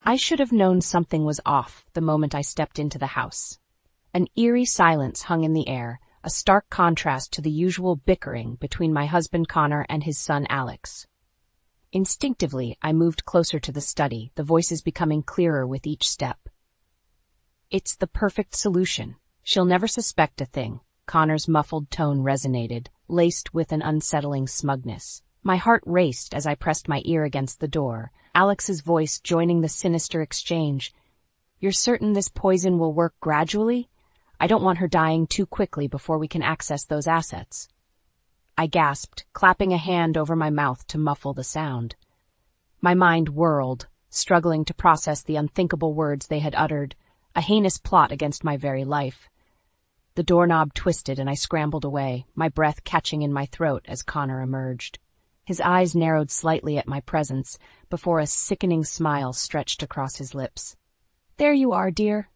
I should have known something was off the moment I stepped into the house. An eerie silence hung in the air, a stark contrast to the usual bickering between my husband Connor and his son Alex. Instinctively, I moved closer to the study, the voices becoming clearer with each step. "It's the perfect solution. She'll never suspect a thing." Connor's muffled tone resonated, laced with an unsettling smugness. My heart raced as I pressed my ear against the door, Alex's voice joining the sinister exchange. "You're certain this poison will work gradually? I don't want her dying too quickly before we can access those assets." I gasped, clapping a hand over my mouth to muffle the sound. My mind whirled, struggling to process the unthinkable words they had uttered, a heinous plot against my very life. The doorknob twisted and I scrambled away, my breath catching in my throat as Connor emerged. His eyes narrowed slightly at my presence before a sickening smile stretched across his lips. "There you are, dear.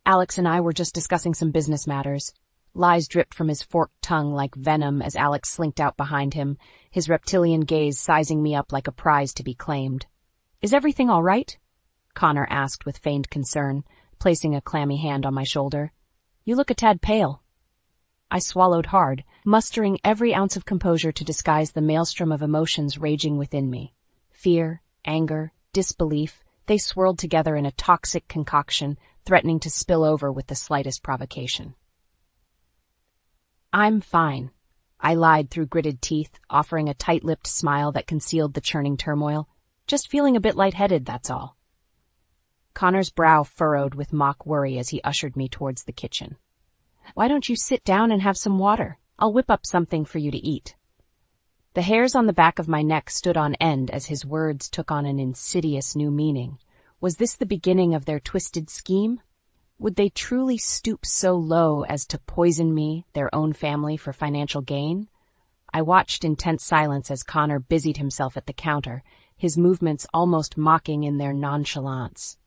Alex and I were just discussing some business matters." Lies dripped from his forked tongue like venom as Alex slinked out behind him, his reptilian gaze sizing me up like a prize to be claimed. "Is everything all right?" Connor asked with feigned concern, placing a clammy hand on my shoulder. "You look a tad pale." I swallowed hard, mustering every ounce of composure to disguise the maelstrom of emotions raging within me. Fear, anger, disbelief, they swirled together in a toxic concoction, threatening to spill over with the slightest provocation. "I'm fine," I lied through gritted teeth, offering a tight-lipped smile that concealed the churning turmoil. "Just feeling a bit lightheaded, that's all." Connor's brow furrowed with mock worry as he ushered me towards the kitchen. "Why don't you sit down and have some water? I'll whip up something for you to eat." The hairs on the back of my neck stood on end as his words took on an insidious new meaning. Was this the beginning of their twisted scheme? Would they truly stoop so low as to poison me, their own family, for financial gain? I watched in tense silence as Connor busied himself at the counter, his movements almost mocking in their nonchalance.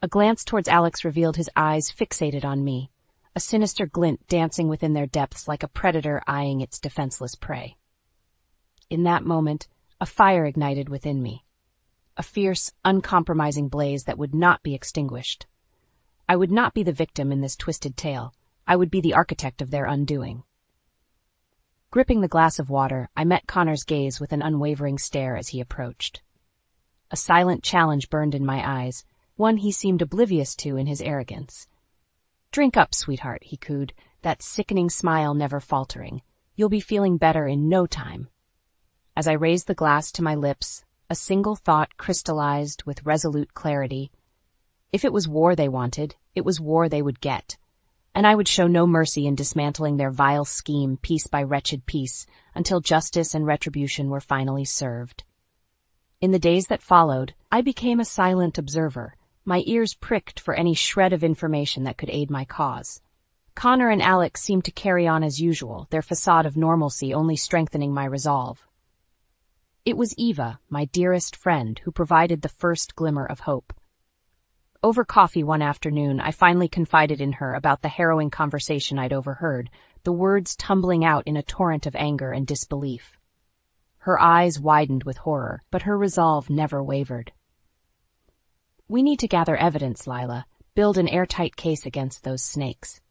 A glance towards Alex revealed his eyes fixated on me, a sinister glint dancing within their depths like a predator eyeing its defenseless prey. In that moment, a fire ignited within me, a fierce, uncompromising blaze that would not be extinguished. I would not be the victim in this twisted tale. I would be the architect of their undoing. Gripping the glass of water, I met Connor's gaze with an unwavering stare as he approached. A silent challenge burned in my eyes, one he seemed oblivious to in his arrogance. "Drink up, sweetheart," he cooed, that sickening smile never faltering. "You'll be feeling better in no time." As I raised the glass to my lips, a single thought crystallized with resolute clarity. If it was war they wanted, it was war they would get, and I would show no mercy in dismantling their vile scheme piece by wretched piece until justice and retribution were finally served. In the days that followed, I became a silent observer, my ears pricked for any shred of information that could aid my cause. Connor and Alex seemed to carry on as usual, their facade of normalcy only strengthening my resolve. It was Eva, my dearest friend, who provided the first glimmer of hope. Over coffee one afternoon, I finally confided in her about the harrowing conversation I'd overheard, the words tumbling out in a torrent of anger and disbelief. Her eyes widened with horror, but her resolve never wavered. "We need to gather evidence, Lila, build an airtight case against those snakes."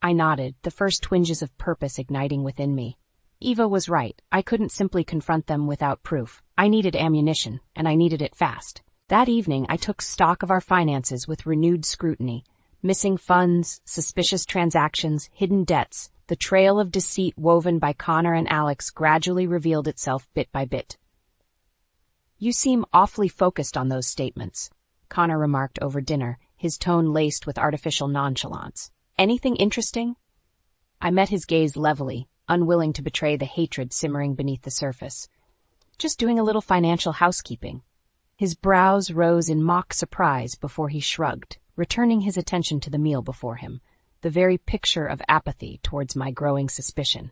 I nodded, the first twinges of purpose igniting within me. Eva was right. I couldn't simply confront them without proof. I needed ammunition, and I needed it fast. That evening, I took stock of our finances with renewed scrutiny. Missing funds, suspicious transactions, hidden debts, the trail of deceit woven by Connor and Alex gradually revealed itself bit by bit. "You seem awfully focused on those statements," Connor remarked over dinner, his tone laced with artificial nonchalance. "Anything interesting?" I met his gaze levelly, unwilling to betray the hatred simmering beneath the surface. "Just doing a little financial housekeeping." His brows rose in mock surprise before he shrugged, returning his attention to the meal before him, the very picture of apathy towards my growing suspicion.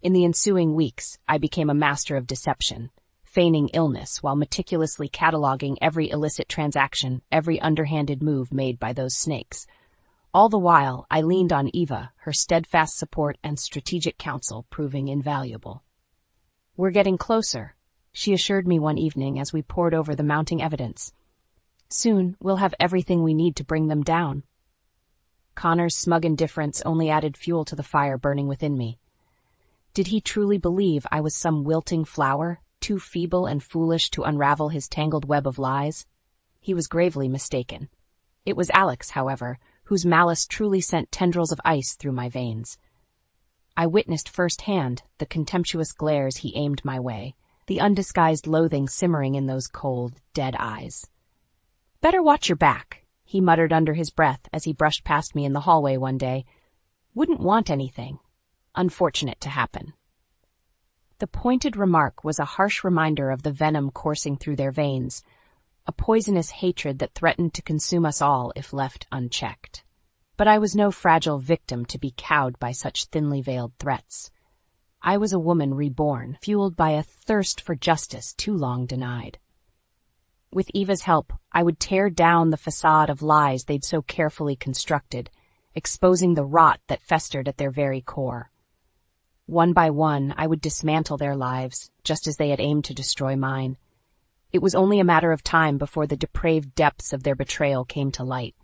In the ensuing weeks, I became a master of deception, feigning illness while meticulously cataloging every illicit transaction, every underhanded move made by those snakes. All the while, I leaned on Eva, her steadfast support and strategic counsel proving invaluable. "We're getting closer," she assured me one evening as we pored over the mounting evidence. Soon, we'll have everything we need to bring them down. Connor's smug indifference only added fuel to the fire burning within me. Did he truly believe I was some wilting flower, too feeble and foolish to unravel his tangled web of lies? He was gravely mistaken. It was Alex, however, whose malice truly sent tendrils of ice through my veins. I witnessed firsthand the contemptuous glares he aimed my way, the undisguised loathing simmering in those cold, dead eyes. "Better watch your back," he muttered under his breath as he brushed past me in the hallway one day. "Wouldn't want anything unfortunate to happen." The pointed remark was a harsh reminder of the venom coursing through their veins, a poisonous hatred that threatened to consume us all if left unchecked. But I was no fragile victim to be cowed by such thinly veiled threats. I was a woman reborn, fueled by a thirst for justice too long denied. With Eva's help, I would tear down the facade of lies they'd so carefully constructed, exposing the rot that festered at their very core. One by one, I would dismantle their lives, just as they had aimed to destroy mine. It was only a matter of time before the depraved depths of their betrayal came to light.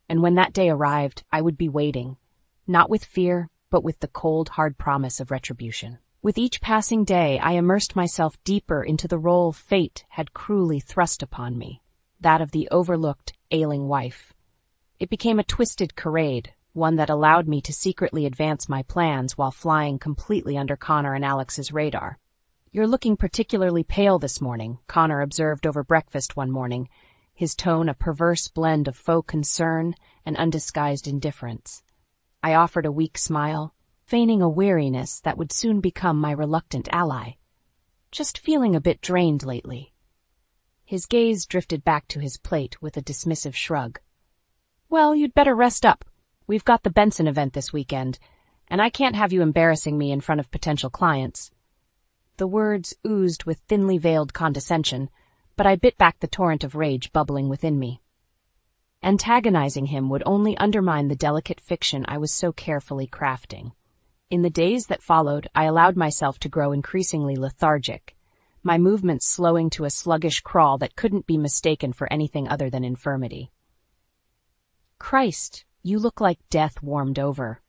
And when that day arrived, I would be waiting, not with fear, but with the cold, hard promise of retribution. With each passing day, I immersed myself deeper into the role fate had cruelly thrust upon me, that of the overlooked, ailing wife. It became a twisted charade, one that allowed me to secretly advance my plans while flying completely under Connor and Alex's radar. "You're looking particularly pale this morning," Connor observed over breakfast one morning, his tone a perverse blend of faux concern and undisguised indifference. I offered a weak smile, feigning a weariness that would soon become my reluctant ally. "Just feeling a bit drained lately." His gaze drifted back to his plate with a dismissive shrug. "Well, you'd better rest up. We've got the Benson event this weekend, and I can't have you embarrassing me in front of potential clients." The words oozed with thinly veiled condescension, but I bit back the torrent of rage bubbling within me. Antagonizing him would only undermine the delicate fiction I was so carefully crafting. In the days that followed, I allowed myself to grow increasingly lethargic, my movements slowing to a sluggish crawl that couldn't be mistaken for anything other than infirmity. "Christ, you look like death warmed over,"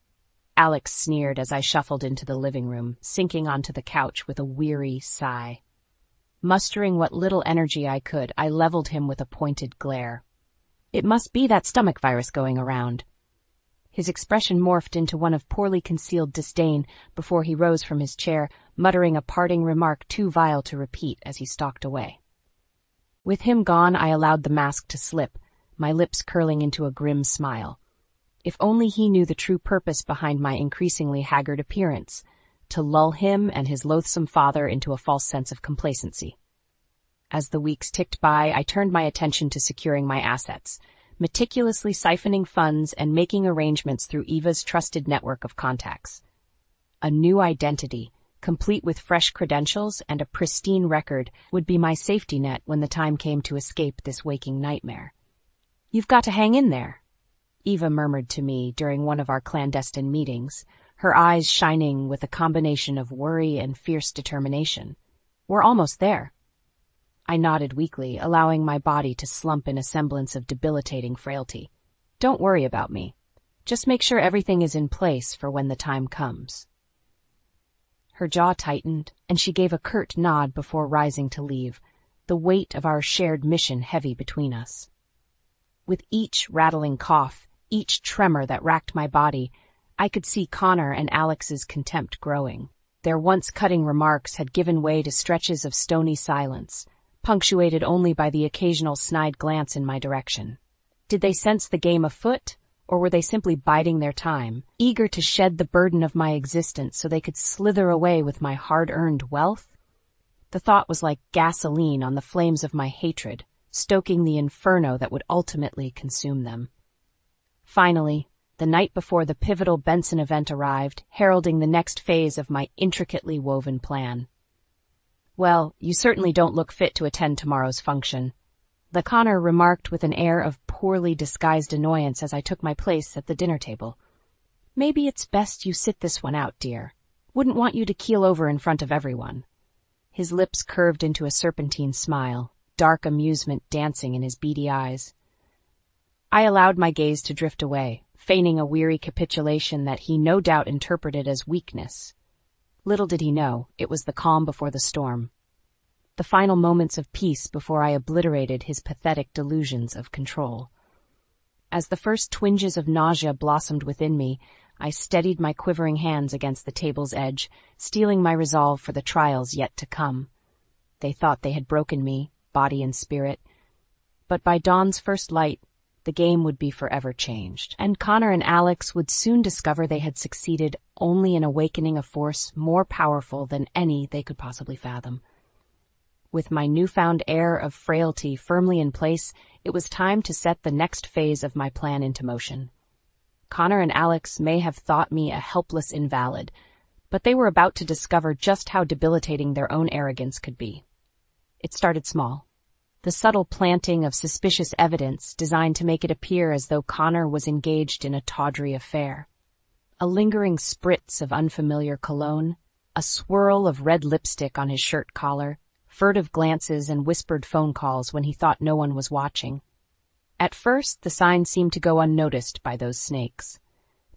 Alex sneered as I shuffled into the living room, sinking onto the couch with a weary sigh. Mustering what little energy I could, I leveled him with a pointed glare. "It must be that stomach virus going around." His expression morphed into one of poorly concealed disdain before he rose from his chair, muttering a parting remark too vile to repeat as he stalked away. With him gone, I allowed the mask to slip, my lips curling into a grim smile. If only he knew the true purpose behind my increasingly haggard appearance, to lull him and his loathsome father into a false sense of complacency. As the weeks ticked by, I turned my attention to securing my assets, meticulously siphoning funds and making arrangements through Eva's trusted network of contacts. A new identity, complete with fresh credentials and a pristine record, would be my safety net when the time came to escape this waking nightmare. "You've got to hang in there," Eva murmured to me during one of our clandestine meetings, her eyes shining with a combination of worry and fierce determination. "We're almost there." I nodded weakly, allowing my body to slump in a semblance of debilitating frailty. "Don't worry about me. Just make sure everything is in place for when the time comes." Her jaw tightened, and she gave a curt nod before rising to leave, the weight of our shared mission heavy between us. With each rattling cough, each tremor that racked my body, I could see Connor and Alex's contempt growing. Their once cutting remarks had given way to stretches of stony silence, punctuated only by the occasional snide glance in my direction. Did they sense the game afoot, or were they simply biding their time, eager to shed the burden of my existence so they could slither away with my hard-earned wealth? The thought was like gasoline on the flames of my hatred, stoking the inferno that would ultimately consume them. Finally, the night before the pivotal Benson event arrived, heralding the next phase of my intricately woven plan. "Well, you certainly don't look fit to attend tomorrow's function," the Connor remarked with an air of poorly disguised annoyance as I took my place at the dinner table. "Maybe it's best you sit this one out, dear. Wouldn't want you to keel over in front of everyone." His lips curved into a serpentine smile. dark amusement dancing in his beady eyes. I allowed my gaze to drift away, feigning a weary capitulation that he no doubt interpreted as weakness. Little did he know, it was the calm before the storm. The final moments of peace before I obliterated his pathetic delusions of control. As the first twinges of nausea blossomed within me, I steadied my quivering hands against the table's edge, steeling my resolve for the trials yet to come. They thought they had broken me, body and spirit, but by dawn's first light, the game would be forever changed, and Connor and Alex would soon discover they had succeeded only in awakening a force more powerful than any they could possibly fathom. With my newfound air of frailty firmly in place, it was time to set the next phase of my plan into motion. Connor and Alex may have thought me a helpless invalid, but they were about to discover just how debilitating their own arrogance could be. It started small. The subtle planting of suspicious evidence designed to make it appear as though Connor was engaged in a tawdry affair. A lingering spritz of unfamiliar cologne, a swirl of red lipstick on his shirt collar, furtive glances and whispered phone calls when he thought no one was watching. At first, the sign seemed to go unnoticed by those snakes.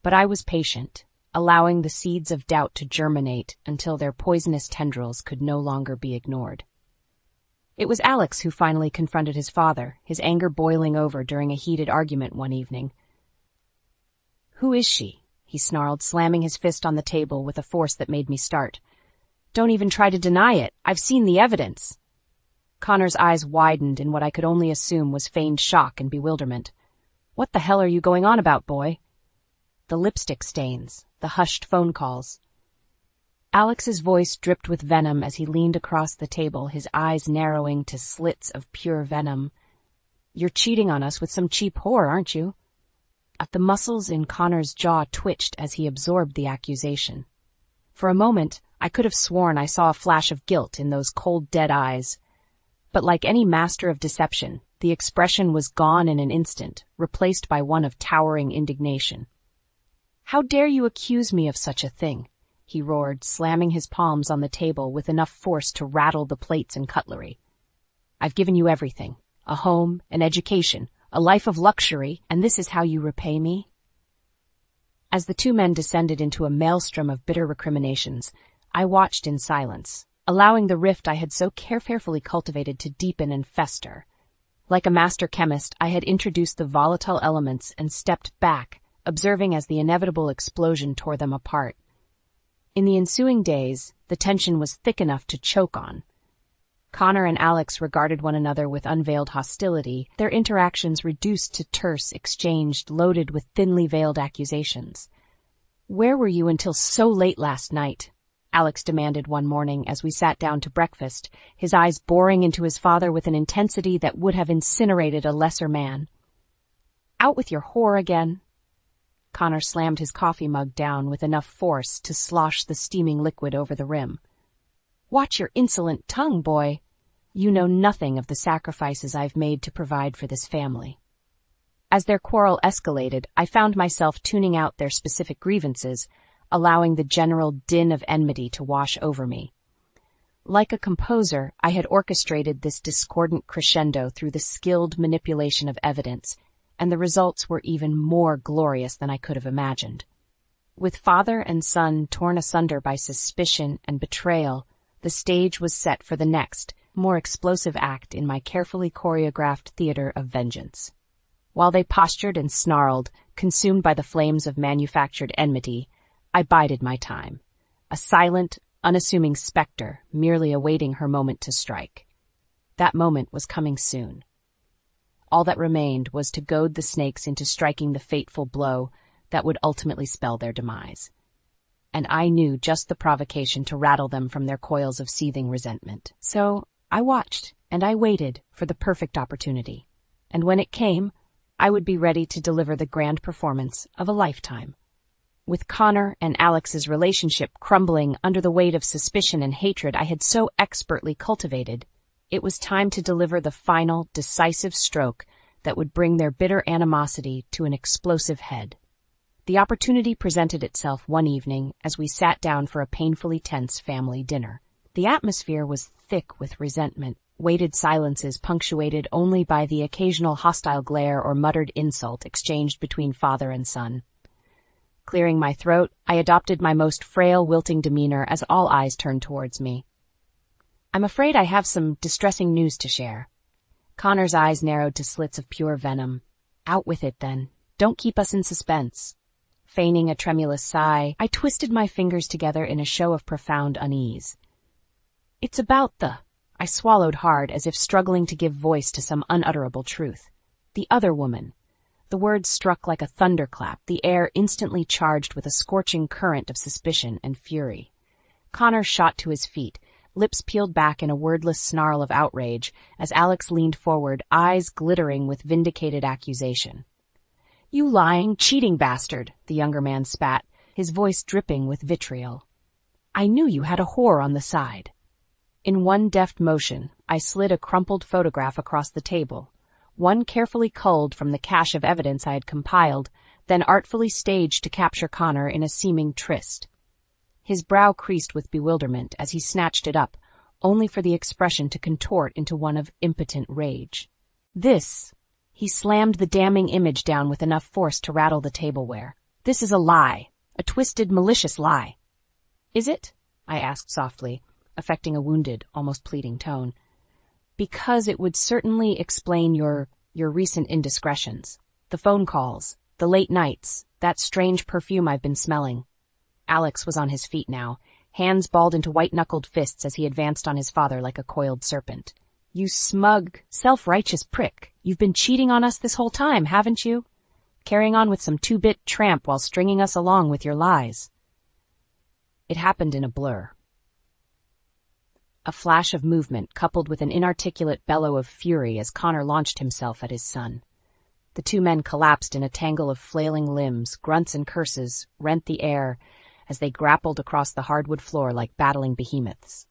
But I was patient, allowing the seeds of doubt to germinate until their poisonous tendrils could no longer be ignored. It was Alex who finally confronted his father, his anger boiling over during a heated argument one evening. "Who is she?" he snarled, slamming his fist on the table with a force that made me start. "Don't even try to deny it. I've seen the evidence." Connor's eyes widened in what I could only assume was feigned shock and bewilderment. "What the hell are you going on about, boy?" The lipstick stains, the hushed phone calls. Alex's voice dripped with venom as he leaned across the table, his eyes narrowing to slits of pure venom. "You're cheating on us with some cheap whore, aren't you?" The muscles in Connor's jaw twitched as he absorbed the accusation. For a moment, I could have sworn I saw a flash of guilt in those cold, dead eyes. But like any master of deception, the expression was gone in an instant, replaced by one of towering indignation. "How dare you accuse me of such a thing?" he roared, slamming his palms on the table with enough force to rattle the plates and cutlery. "I've given you everything, a home, an education, a life of luxury, and this is how you repay me?" As the two men descended into a maelstrom of bitter recriminations, I watched in silence, allowing the rift I had so carefully cultivated to deepen and fester. Like a master chemist, I had introduced the volatile elements and stepped back, observing as the inevitable explosion tore them apart. In the ensuing days, the tension was thick enough to choke on. Connor and Alex regarded one another with unveiled hostility, their interactions reduced to terse exchange loaded with thinly veiled accusations. "Where were you until so late last night?" Alex demanded one morning as we sat down to breakfast, his eyes boring into his father with an intensity that would have incinerated a lesser man. "Out with your whore again?" Connor slammed his coffee mug down with enough force to slosh the steaming liquid over the rim. "Watch your insolent tongue, boy. You know nothing of the sacrifices I've made to provide for this family." As their quarrel escalated, I found myself tuning out their specific grievances, allowing the general din of enmity to wash over me. Like a composer, I had orchestrated this discordant crescendo through the skilled manipulation of evidence, and the results were even more glorious than I could have imagined. With father and son torn asunder by suspicion and betrayal, the stage was set for the next, more explosive act in my carefully choreographed theater of vengeance. While they postured and snarled, consumed by the flames of manufactured enmity, I bided my time, a silent, unassuming specter merely awaiting her moment to strike. That moment was coming soon. All that remained was to goad the snakes into striking the fateful blow that would ultimately spell their demise. And I knew just the provocation to rattle them from their coils of seething resentment. So I watched and I waited for the perfect opportunity. And when it came, I would be ready to deliver the grand performance of a lifetime. With Connor and Alex's relationship crumbling under the weight of suspicion and hatred I had so expertly cultivated, it was time to deliver the final, decisive stroke that would bring their bitter animosity to an explosive head. The opportunity presented itself one evening as we sat down for a painfully tense family dinner. The atmosphere was thick with resentment, weighted silences punctuated only by the occasional hostile glare or muttered insult exchanged between father and son. Clearing my throat, I adopted my most frail, wilting demeanor as all eyes turned towards me. "I'm afraid I have some distressing news to share." Connor's eyes narrowed to slits of pure venom. "Out with it, then. Don't keep us in suspense." Feigning a tremulous sigh, I twisted my fingers together in a show of profound unease. "It's about the—" I swallowed hard as if struggling to give voice to some unutterable truth. "The other woman." The words struck like a thunderclap, the air instantly charged with a scorching current of suspicion and fury. Connor shot to his feet, lips peeled back in a wordless snarl of outrage, as Alex leaned forward, eyes glittering with vindicated accusation. "You lying, cheating bastard," the younger man spat, his voice dripping with vitriol. "I knew you had a whore on the side." In one deft motion, I slid a crumpled photograph across the table, one carefully culled from the cache of evidence I had compiled, then artfully staged to capture Connor in a seeming tryst. His brow creased with bewilderment as he snatched it up, only for the expression to contort into one of impotent rage. "This," he slammed the damning image down with enough force to rattle the tableware. "This is a lie, a twisted, malicious lie." "Is it?" I asked softly, affecting a wounded, almost pleading tone. "Because it would certainly explain your recent indiscretions. The phone calls, the late nights, that strange perfume I've been smelling." Alex was on his feet now, hands balled into white-knuckled fists as he advanced on his father like a coiled serpent. "You smug, self-righteous prick. You've been cheating on us this whole time, haven't you? Carrying on with some two-bit tramp while stringing us along with your lies." It happened in a blur. A flash of movement coupled with an inarticulate bellow of fury as Connor launched himself at his son. The two men collapsed in a tangle of flailing limbs, grunts and curses rent the air as they grappled across the hardwood floor like battling behemoths.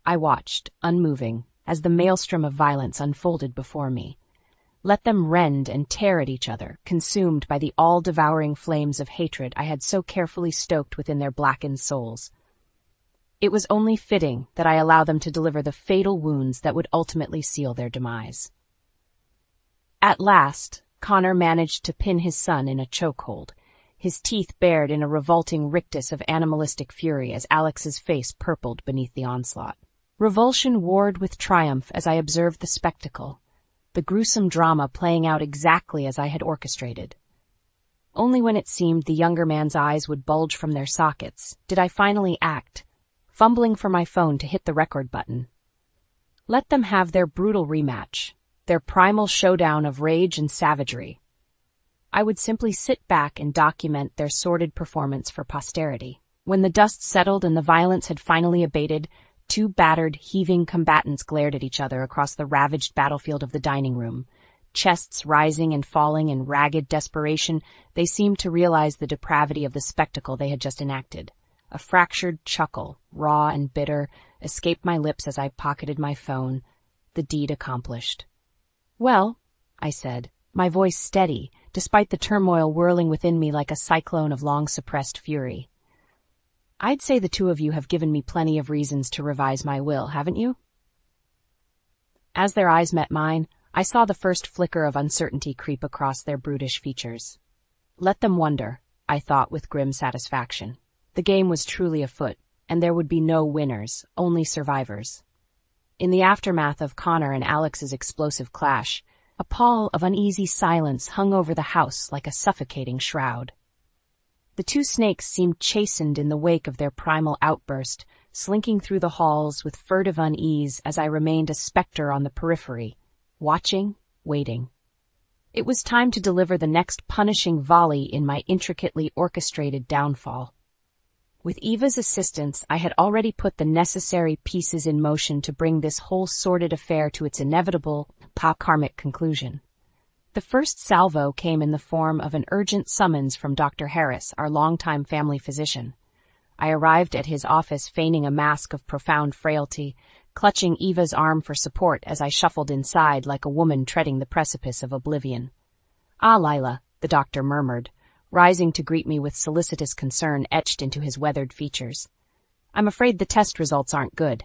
I watched, unmoving, as the maelstrom of violence unfolded before me. Let them rend and tear at each other, consumed by the all-devouring flames of hatred I had so carefully stoked within their blackened souls. It was only fitting that I allow them to deliver the fatal wounds that would ultimately seal their demise. At last, Connor managed to pin his son in a chokehold, his teeth bared in a revolting rictus of animalistic fury as Alex's face purpled beneath the onslaught. Revulsion warred with triumph as I observed the spectacle, the gruesome drama playing out exactly as I had orchestrated. Only when it seemed the younger man's eyes would bulge from their sockets did I finally act, fumbling for my phone to hit the record button. Let them have their brutal rematch, their primal showdown of rage and savagery. I would simply sit back and document their sordid performance for posterity. When the dust settled and the violence had finally abated, two battered, heaving combatants glared at each other across the ravaged battlefield of the dining room. Chests rising and falling in ragged desperation, they seemed to realize the depravity of the spectacle they had just enacted. A fractured chuckle, raw and bitter, escaped my lips as I pocketed my phone, the deed accomplished. "Well," I said, my voice steady, despite the turmoil whirling within me like a cyclone of long-suppressed fury. "I'd say the two of you have given me plenty of reasons to revise my will, haven't you?" As their eyes met mine, I saw the first flicker of uncertainty creep across their brutish features. Let them wonder, I thought with grim satisfaction. The game was truly afoot, and there would be no winners, only survivors. In the aftermath of Connor and Alex's explosive clash, a pall of uneasy silence hung over the house like a suffocating shroud. The two snakes seemed chastened in the wake of their primal outburst, slinking through the halls with furtive unease as I remained a specter on the periphery, watching, waiting. It was time to deliver the next punishing volley in my intricately orchestrated downfall. With Eva's assistance, I had already put the necessary pieces in motion to bring this whole sordid affair to its inevitable, karmic conclusion. The first salvo came in the form of an urgent summons from Dr. Harris, our longtime family physician. I arrived at his office feigning a mask of profound frailty, clutching Eva's arm for support as I shuffled inside like a woman treading the precipice of oblivion. "Ah, Lila," the doctor murmured, rising to greet me with solicitous concern etched into his weathered features. "I'm afraid the test results aren't good."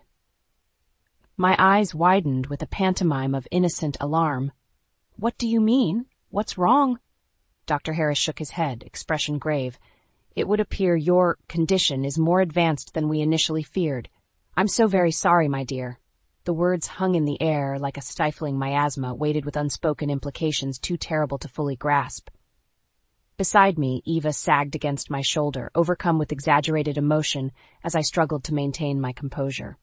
My eyes widened with a pantomime of innocent alarm. "What do you mean? What's wrong?" Dr. Harris shook his head, expression grave. "It would appear your condition is more advanced than we initially feared. I'm so very sorry, my dear." The words hung in the air like a stifling miasma weighted with unspoken implications too terrible to fully grasp. Beside me, Eva sagged against my shoulder, overcome with exaggerated emotion as I struggled to maintain my composure.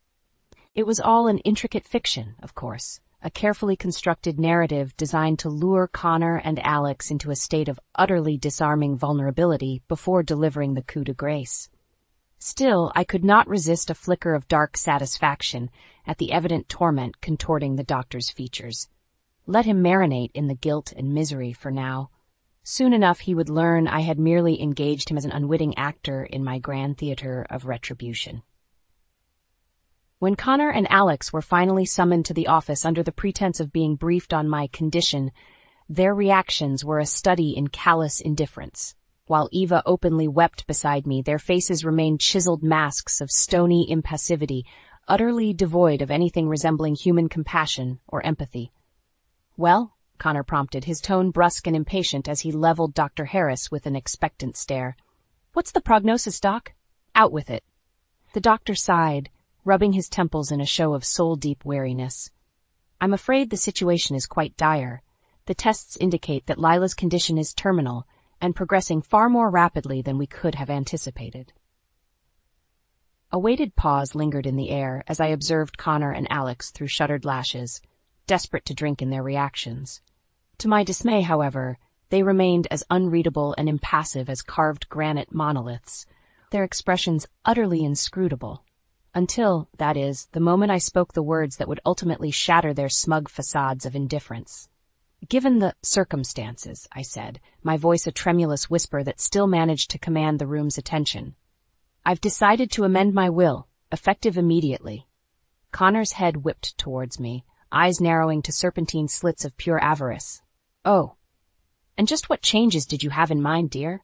It was all an intricate fiction, of course, a carefully constructed narrative designed to lure Connor and Alex into a state of utterly disarming vulnerability before delivering the coup de grace. Still, I could not resist a flicker of dark satisfaction at the evident torment contorting the doctor's features. Let him marinate in the guilt and misery for now. Soon enough he would learn I had merely engaged him as an unwitting actor in my grand theater of retribution. When Connor and Alex were finally summoned to the office under the pretense of being briefed on my condition, their reactions were a study in callous indifference. While Eva openly wept beside me, their faces remained chiseled masks of stony impassivity, utterly devoid of anything resembling human compassion or empathy. "Well?" Connor prompted, his tone brusque and impatient as he leveled Dr. Harris with an expectant stare. "What's the prognosis, Doc? Out with it." The doctor sighed, rubbing his temples in a show of soul-deep weariness. "I'm afraid the situation is quite dire. The tests indicate that Lila's condition is terminal and progressing far more rapidly than we could have anticipated." A weighted pause lingered in the air as I observed Connor and Alex through shuttered lashes, desperate to drink in their reactions. To my dismay, however, they remained as unreadable and impassive as carved granite monoliths, their expressions utterly inscrutable. Until, that is, the moment I spoke the words that would ultimately shatter their smug facades of indifference. "Given the circumstances," I said, my voice a tremulous whisper that still managed to command the room's attention, "I've decided to amend my will, effective immediately." Connor's head whipped towards me, eyes narrowing to serpentine slits of pure avarice. "Oh, and just what changes did you have in mind, dear?"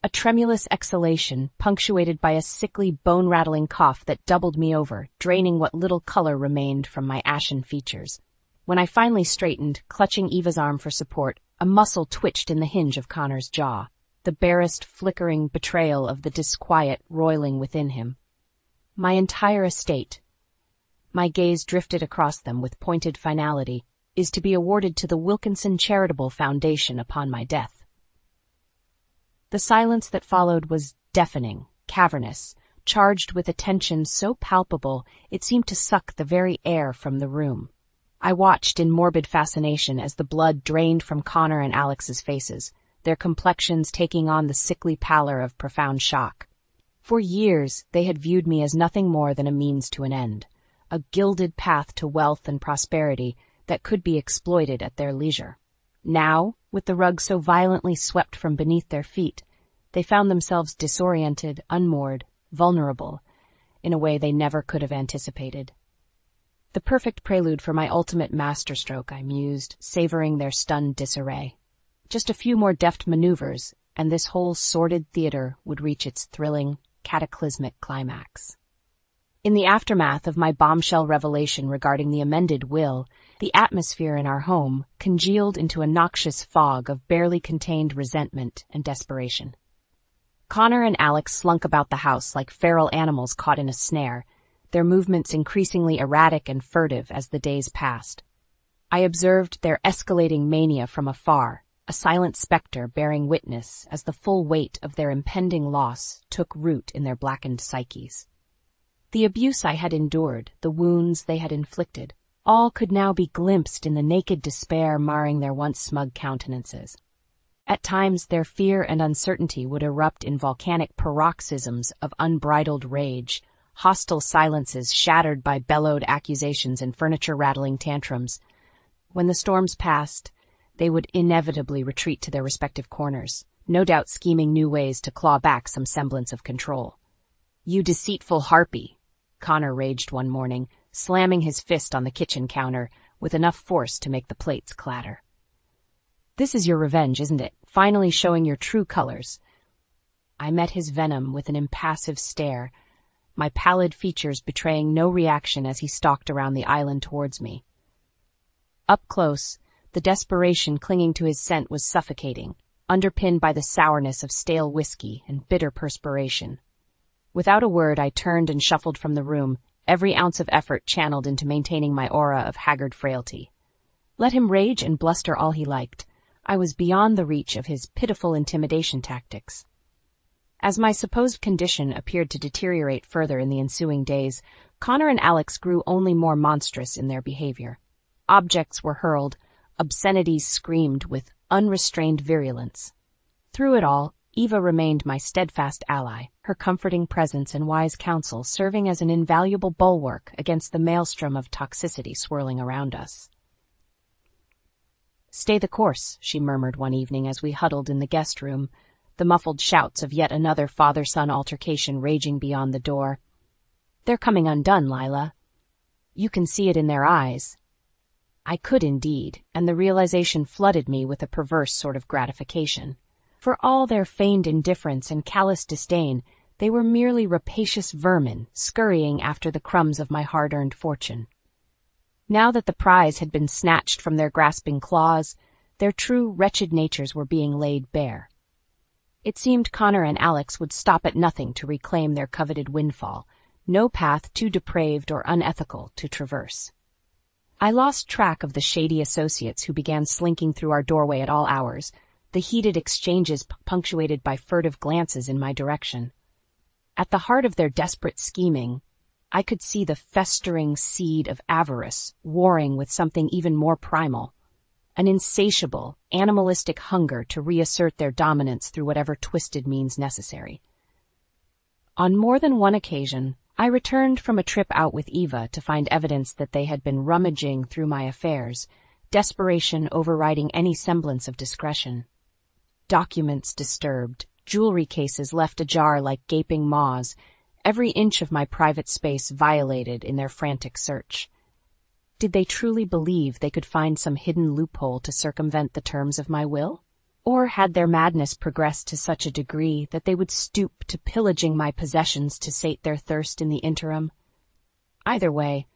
A tremulous exhalation, punctuated by a sickly, bone-rattling cough that doubled me over, draining what little color remained from my ashen features. When I finally straightened, clutching Eva's arm for support, a muscle twitched in the hinge of Connor's jaw, the barest flickering betrayal of the disquiet roiling within him. "My entire estate," my gaze drifted across them with pointed finality, "is to be awarded to the Wilkinson Charitable Foundation upon my death." The silence that followed was deafening, cavernous, charged with a tension so palpable it seemed to suck the very air from the room. I watched in morbid fascination as the blood drained from Connor and Alex's faces, their complexions taking on the sickly pallor of profound shock. For years, they had viewed me as nothing more than a means to an end, a gilded path to wealth and prosperity that could be exploited at their leisure. Now, with the rug so violently swept from beneath their feet, they found themselves disoriented, unmoored, vulnerable, in a way they never could have anticipated. The perfect prelude for my ultimate masterstroke, I mused, savoring their stunned disarray. Just a few more deft maneuvers, and this whole sordid theater would reach its thrilling, cataclysmic climax. In the aftermath of my bombshell revelation regarding the amended will, the atmosphere in our home congealed into a noxious fog of barely contained resentment and desperation. Connor and Alex slunk about the house like feral animals caught in a snare, their movements increasingly erratic and furtive as the days passed. I observed their escalating mania from afar, a silent specter bearing witness as the full weight of their impending loss took root in their blackened psyches. The abuse I had endured, the wounds they had inflicted, all could now be glimpsed in the naked despair marring their once smug countenances. At times their fear and uncertainty would erupt in volcanic paroxysms of unbridled rage, hostile silences shattered by bellowed accusations and furniture-rattling tantrums. When the storms passed, they would inevitably retreat to their respective corners, no doubt scheming new ways to claw back some semblance of control. "You deceitful harpy," Connor raged one morning, slamming his fist on the kitchen counter with enough force to make the plates clatter. "This is your revenge, isn't it? Finally showing your true colors." I met his venom with an impassive stare, my pallid features betraying no reaction as he stalked around the island towards me. Up close, the desperation clinging to his scent was suffocating, underpinned by the sourness of stale whiskey and bitter perspiration. Without a word, I turned and shuffled from the room, every ounce of effort channeled into maintaining my aura of haggard frailty. Let him rage and bluster all he liked. I was beyond the reach of his pitiful intimidation tactics. As my supposed condition appeared to deteriorate further in the ensuing days, Connor and Alex grew only more monstrous in their behavior. Objects were hurled, obscenities screamed with unrestrained virulence. Through it all, Eva remained my steadfast ally, her comforting presence and wise counsel serving as an invaluable bulwark against the maelstrom of toxicity swirling around us. "Stay the course," she murmured one evening as we huddled in the guest room, the muffled shouts of yet another father-son altercation raging beyond the door. "They're coming undone, Lila. You can see it in their eyes." I could indeed, and the realization flooded me with a perverse sort of gratification. For all their feigned indifference and callous disdain, they were merely rapacious vermin scurrying after the crumbs of my hard-earned fortune. Now that the prize had been snatched from their grasping claws, their true wretched natures were being laid bare. It seemed Connor and Alex would stop at nothing to reclaim their coveted windfall, no path too depraved or unethical to traverse. I lost track of the shady associates who began slinking through our doorway at all hours, the heated exchanges punctuated by furtive glances in my direction. At the heart of their desperate scheming, I could see the festering seed of avarice warring with something even more primal, an insatiable, animalistic hunger to reassert their dominance through whatever twisted means necessary. On more than one occasion, I returned from a trip out with Eva to find evidence that they had been rummaging through my affairs, desperation overriding any semblance of discretion. Documents disturbed, jewelry cases left ajar like gaping maws, every inch of my private space violated in their frantic search. Did they truly believe they could find some hidden loophole to circumvent the terms of my will? Or had their madness progressed to such a degree that they would stoop to pillaging my possessions to sate their thirst in the interim? Either way,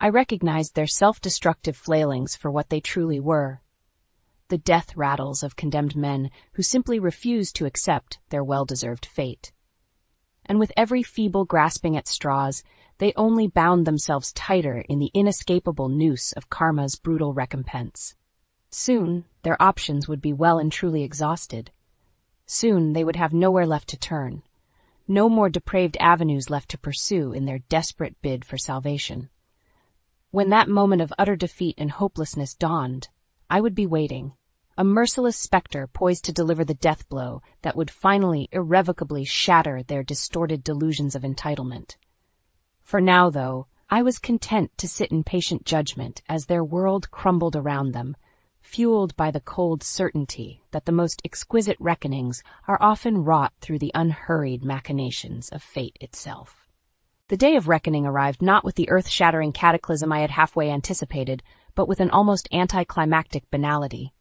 I recognized their self-destructive flailings for what they truly were: the death rattles of condemned men who simply refused to accept their well-deserved fate. And with every feeble grasping at straws, they only bound themselves tighter in the inescapable noose of karma's brutal recompense. Soon, their options would be well and truly exhausted. Soon, they would have nowhere left to turn, no more depraved avenues left to pursue in their desperate bid for salvation. When that moment of utter defeat and hopelessness dawned, I would be waiting, a merciless specter poised to deliver the death blow that would finally, irrevocably shatter their distorted delusions of entitlement. For now, though, I was content to sit in patient judgment as their world crumbled around them, fueled by the cold certainty that the most exquisite reckonings are often wrought through the unhurried machinations of fate itself. The day of reckoning arrived not with the earth-shattering cataclysm I had halfway anticipated, but with an almost anticlimactic banality.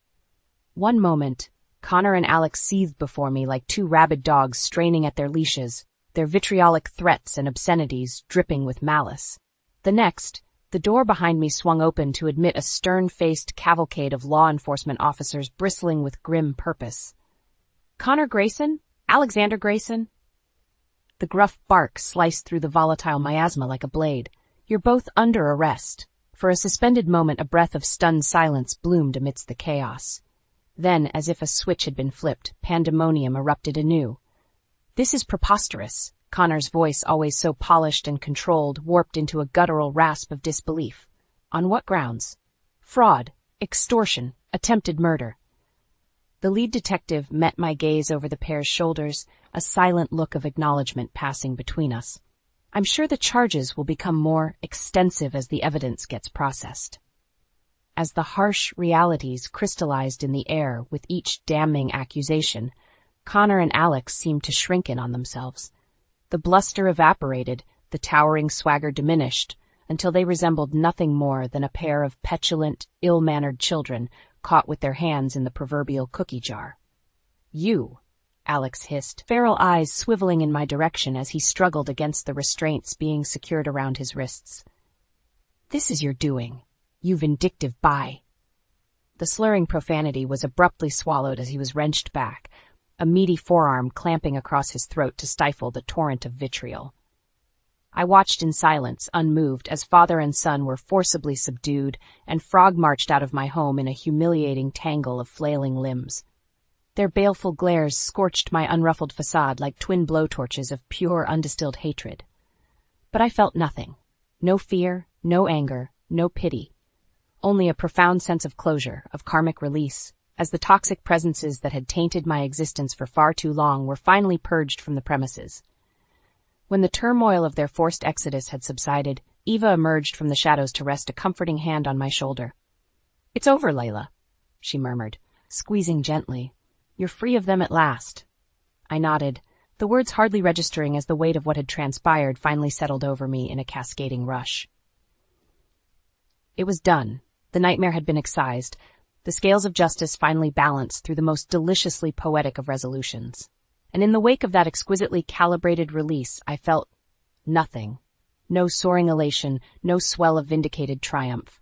One moment, Connor and Alex seethed before me like two rabid dogs straining at their leashes, their vitriolic threats and obscenities dripping with malice. The next, the door behind me swung open to admit a stern-faced cavalcade of law enforcement officers bristling with grim purpose. "Connor Grayson? Alexander Grayson?" The gruff bark sliced through the volatile miasma like a blade. "You're both under arrest." For a suspended moment, a breath of stunned silence bloomed amidst the chaos. Then, as if a switch had been flipped, pandemonium erupted anew. "This is preposterous." Connor's voice, always so polished and controlled, warped into a guttural rasp of disbelief. "On what grounds?" "Fraud, extortion, attempted murder." The lead detective met my gaze over the pair's shoulders, a silent look of acknowledgement passing between us. "I'm sure the charges will become more extensive as the evidence gets processed." As the harsh realities crystallized in the air with each damning accusation, Connor and Alex seemed to shrink in on themselves. The bluster evaporated, the towering swagger diminished, until they resembled nothing more than a pair of petulant, ill-mannered children caught with their hands in the proverbial cookie jar. "You," Alex hissed, feral eyes swiveling in my direction as he struggled against the restraints being secured around his wrists. "This is your doing, you vindictive bye." The slurring profanity was abruptly swallowed as he was wrenched back, a meaty forearm clamping across his throat to stifle the torrent of vitriol. I watched in silence, unmoved, as father and son were forcibly subdued and Frog marched out of my home in a humiliating tangle of flailing limbs. Their baleful glares scorched my unruffled facade like twin blowtorches of pure, undistilled hatred. But I felt nothing. No fear, no anger, no pity. Only a profound sense of closure, of karmic release, as the toxic presences that had tainted my existence for far too long were finally purged from the premises. When the turmoil of their forced exodus had subsided, Eva emerged from the shadows to rest a comforting hand on my shoulder. "It's over, Layla," she murmured, squeezing gently. "You're free of them at last." I nodded, the words hardly registering as the weight of what had transpired finally settled over me in a cascading rush. It was done. The nightmare had been excised. The scales of justice finally balanced through the most deliciously poetic of resolutions. And in the wake of that exquisitely calibrated release, I felt nothing. No soaring elation, no swell of vindicated triumph.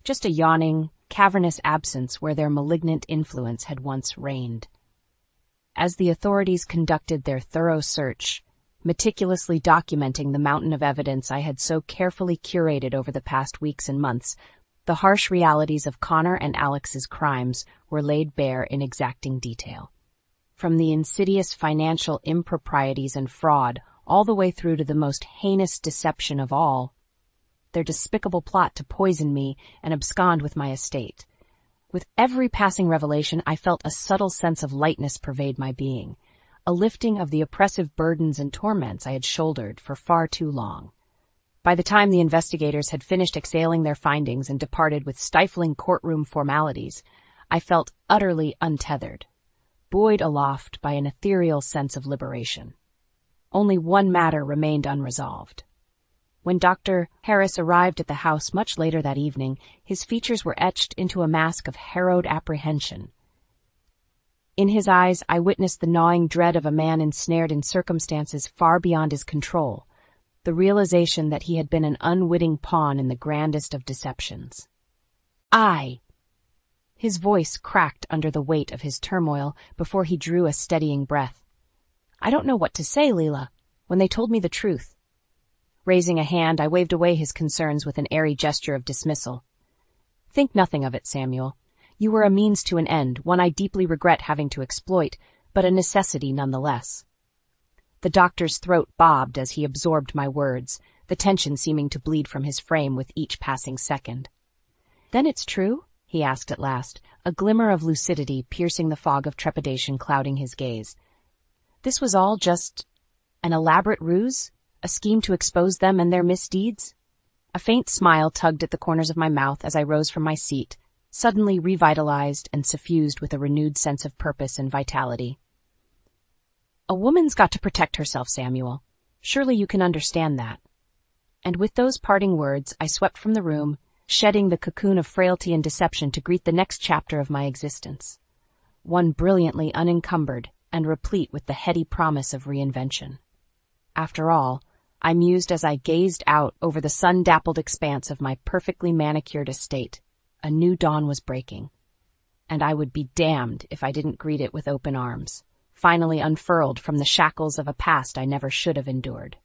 Just a yawning, cavernous absence where their malignant influence had once reigned. As the authorities conducted their thorough search, meticulously documenting the mountain of evidence I had so carefully curated over the past weeks and months, the harsh realities of Connor and Alex's crimes were laid bare in exacting detail. From the insidious financial improprieties and fraud all the way through to the most heinous deception of all, their despicable plot to poison me and abscond with my estate. With every passing revelation, I felt a subtle sense of lightness pervade my being, a lifting of the oppressive burdens and torments I had shouldered for far too long. By the time the investigators had finished exhaling their findings and departed with stifling courtroom formalities, I felt utterly untethered, buoyed aloft by an ethereal sense of liberation. Only one matter remained unresolved. When Dr. Harris arrived at the house much later that evening, his features were etched into a mask of harrowed apprehension. In his eyes, I witnessed the gnawing dread of a man ensnared in circumstances far beyond his control, the realization that he had been an unwitting pawn in the grandest of deceptions. His voice cracked under the weight of his turmoil before he drew a steadying breath. "I don't know what to say, Leela, when they told me the truth." Raising a hand, I waved away his concerns with an airy gesture of dismissal. "Think nothing of it, Samuel. You were a means to an end, one I deeply regret having to exploit, but a necessity nonetheless." The doctor's throat bobbed as he absorbed my words, the tension seeming to bleed from his frame with each passing second. "Then it's true?" he asked at last, a glimmer of lucidity piercing the fog of trepidation clouding his gaze. "This was all just an elaborate ruse? A scheme to expose them and their misdeeds?" A faint smile tugged at the corners of my mouth as I rose from my seat, suddenly revitalized and suffused with a renewed sense of purpose and vitality. "A woman's got to protect herself, Samuel. Surely you can understand that." And with those parting words, I swept from the room, shedding the cocoon of frailty and deception to greet the next chapter of my existence, one brilliantly unencumbered and replete with the heady promise of reinvention. After all, I mused as I gazed out over the sun-dappled expanse of my perfectly manicured estate, a new dawn was breaking, and I would be damned if I didn't greet it with open arms, finally unfurled from the shackles of a past I never should have endured.